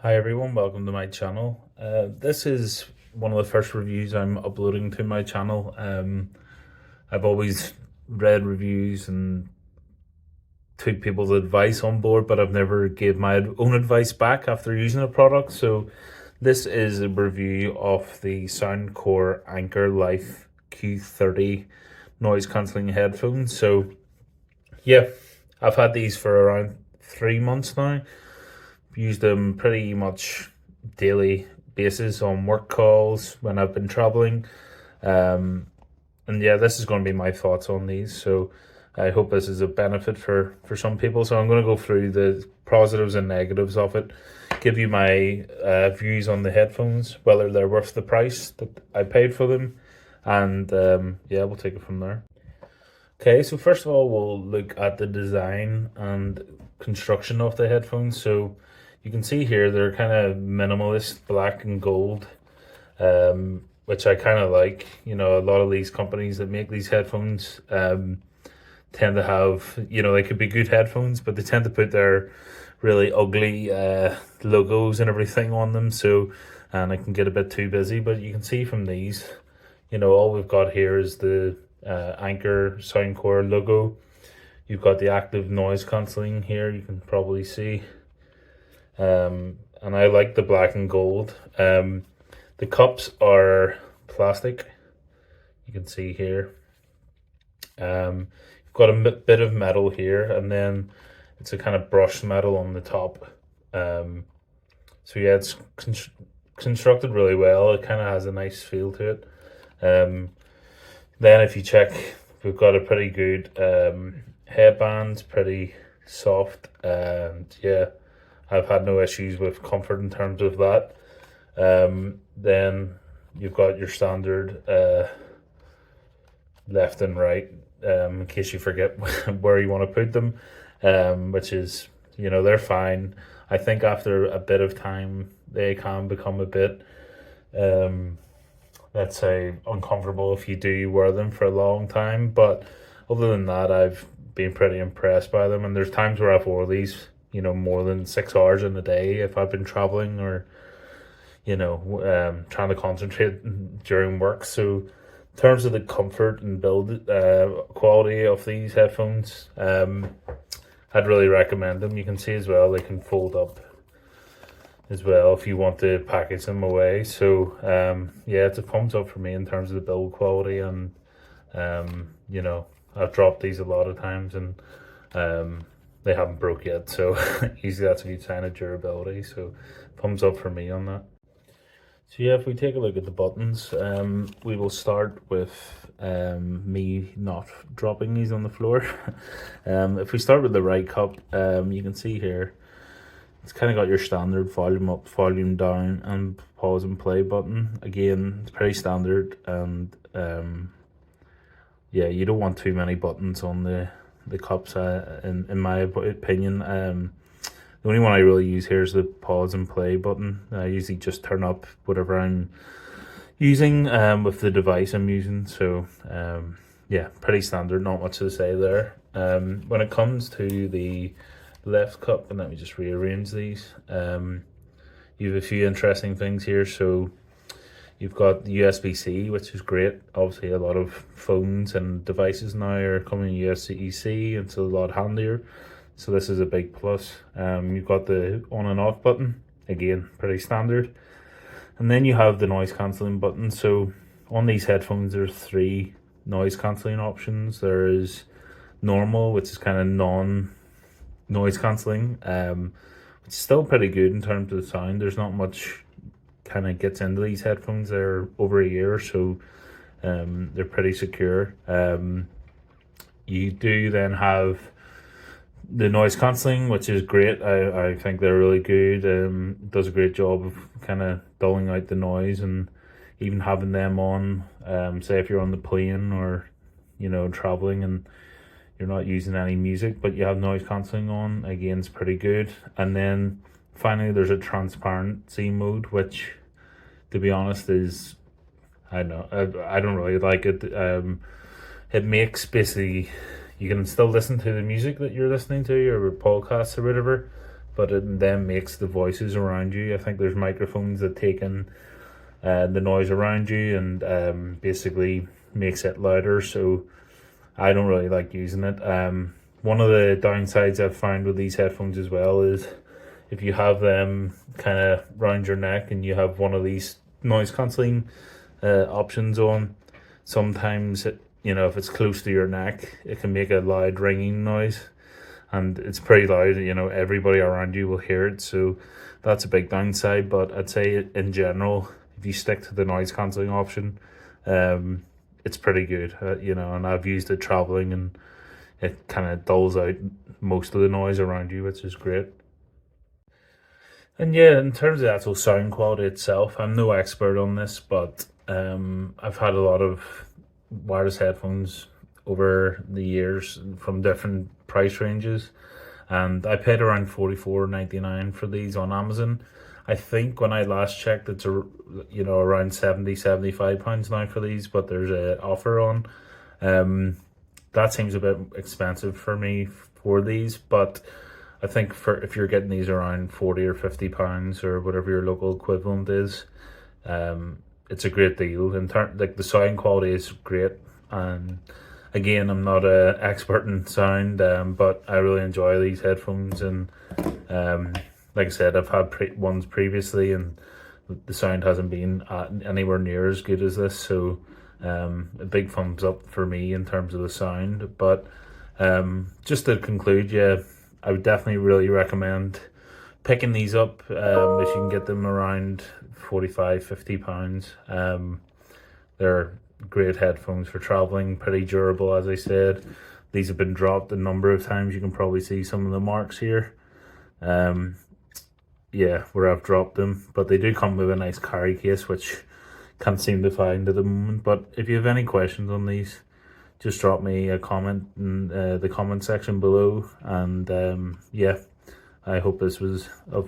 Hi everyone, welcome to my channel. This is one of the first reviews I'm uploading to my channel. I've always read reviews and took people's advice on board, but I've never gave my own advice back after using a product. So this is a review of the Soundcore Anker Life Q30 noise cancelling headphones. So yeah, I've had these for around 3 months now. Used them pretty much daily basis on work calls when I've been traveling. And yeah, this is going to be my thoughts on these. So I hope this is a benefit for some people. So I'm going to go through the positives and negatives of it, give you my views on the headphones, whether they're worth the price that I paid for them, and yeah, we'll take it from there. Okay, so first of all, we'll look at the design and construction of the headphones. So you can see here they're kind of minimalist, black and gold, which I kind of like. You know, a lot of these companies that make these headphones tend to have, they could be good headphones, but they tend to put their really ugly logos and everything on them. So, and it can get a bit too busy. But you can see from these, all we've got here is the Anker Soundcore logo. You've got the active noise cancelling here, you can probably see. And I like the black and gold. The cups are plastic, you can see here. You've got a bit of metal here, and then it's a kind of brushed metal on the top. So yeah, it's constructed really well. It kind of has a nice feel to it. Then if you check, we've got a pretty good headband, pretty soft, and yeah, I've had no issues with comfort in terms of that. Then you've got your standard left and right, in case you forget where you want to put them, which is, they're fine. I think after a bit of time, they can become a bit, let's say, uncomfortable if you do wear them for a long time. But other than that, I've been pretty impressed by them. And there's times where I've wore these, more than 6 hours in a day if I've been traveling or, trying to concentrate during work. So in terms of the comfort and build quality of these headphones, I'd really recommend them. You can see as well, they can fold up as well if you want to package them away. So yeah, it's a thumbs up for me in terms of the build quality. And I've dropped these a lot of times, and they haven't broke yet, so usually that's a good sign of durability. So thumbs up for me on that. So yeah, if we take a look at the buttons, we will start with me not dropping these on the floor. If we start with the right cup, you can see here it's kind of got your standard volume up, volume down, and pause and play button. Again, it's pretty standard, and yeah, you don't want too many buttons on the cups, in my opinion. The only one I really use here is the pause and play button. I usually just turn up whatever I'm using with the device I'm using. So yeah, pretty standard, not much to say there. When it comes to the left cup, and let me just rearrange these, you have a few interesting things here. So you've got the USB-C, which is great. Obviously, a lot of phones and devices now are coming USB-C, and it's a lot handier. So this is a big plus. You've got the on and off button, again, pretty standard. And then you have the noise cancelling button. So on these headphones, there's 3 noise cancelling options. There is normal, which is kind of non-noise cancelling, which is still pretty good in terms of the sound. There's not much kind of gets into these headphones. They're over a year, so they're pretty secure. You do then have the noise cancelling, which is great. I think they're really good. Does a great job of kind of dulling out the noise, and even having them on, say if you're on the plane or traveling and you're not using any music but you have noise cancelling on, again, it's pretty good. And then finally there's a transparency mode, which, to be honest, is, I don't know, I don't really like it. It makes, basically, you can still listen to the music that you're listening to or podcasts or whatever, but it then makes the voices around you. I think there's microphones that take in the noise around you and basically makes it louder. So I don't really like using it. One of the downsides I've found with these headphones as well is if you have them kind of round your neck and you have one of these noise cancelling options on, sometimes if it's close to your neck, it can make a loud ringing noise, and it's pretty loud. Everybody around you will hear it, so that's a big downside. But I'd say in general, if you stick to the noise cancelling option, it's pretty good. And I've used it traveling, and it kind of dulls out most of the noise around you, which is great. And yeah, in terms of the actual sound quality itself, I'm no expert on this, but I've had a lot of wireless headphones over the years from different price ranges, and I paid around $44.99 for these on Amazon. I think when I last checked, it's around 70-75 pounds now for these, but there's an offer on. That seems a bit expensive for me for these, but I think if you're getting these around 40 or 50 pounds or whatever your local equivalent is, it's a great deal. The sound quality is great, and again, I'm not an expert in sound, but I really enjoy these headphones. And like I said, I've had ones previously, and the sound hasn't been anywhere near as good as this. So a big thumbs up for me in terms of the sound. But just to conclude, yeah, I would definitely really recommend picking these up if you can get them around 45-50 pounds. They're great headphones for traveling, pretty durable, as I said. These have been dropped a number of times. You can probably see some of the marks here. Yeah, where I've dropped them, but they do come with a nice carry case, which can't seem to find at the moment. But if you have any questions on these, just drop me a comment in the comment section below. And yeah, I hope this was of